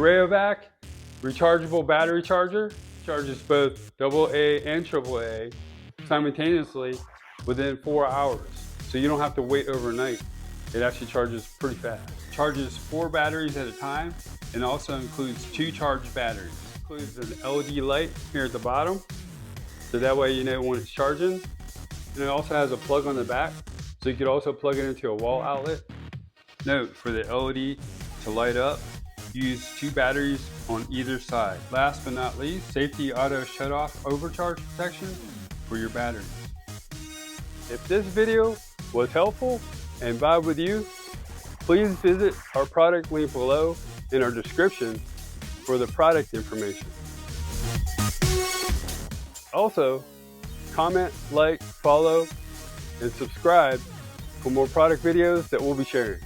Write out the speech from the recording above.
Rayovac Rechargeable Battery Charger charges both AA and AAA simultaneously within 4 hours, so you don't have to wait overnight. It actually charges pretty fast. It charges 4 batteries at a time and also includes 2 charged batteries. It includes an LED light here at the bottom, so that way you know when it's charging. And it also has a plug on the back, so you could also plug it into a wall outlet. Note, for the LED to light up, use 2 batteries on either side. Last but not least, safety auto shut-off overcharge protection for your batteries. If this video was helpful and vibe with you, please visit our product link below in our description for the product information. Also, comment, like, follow, and subscribe for more product videos that we'll be sharing.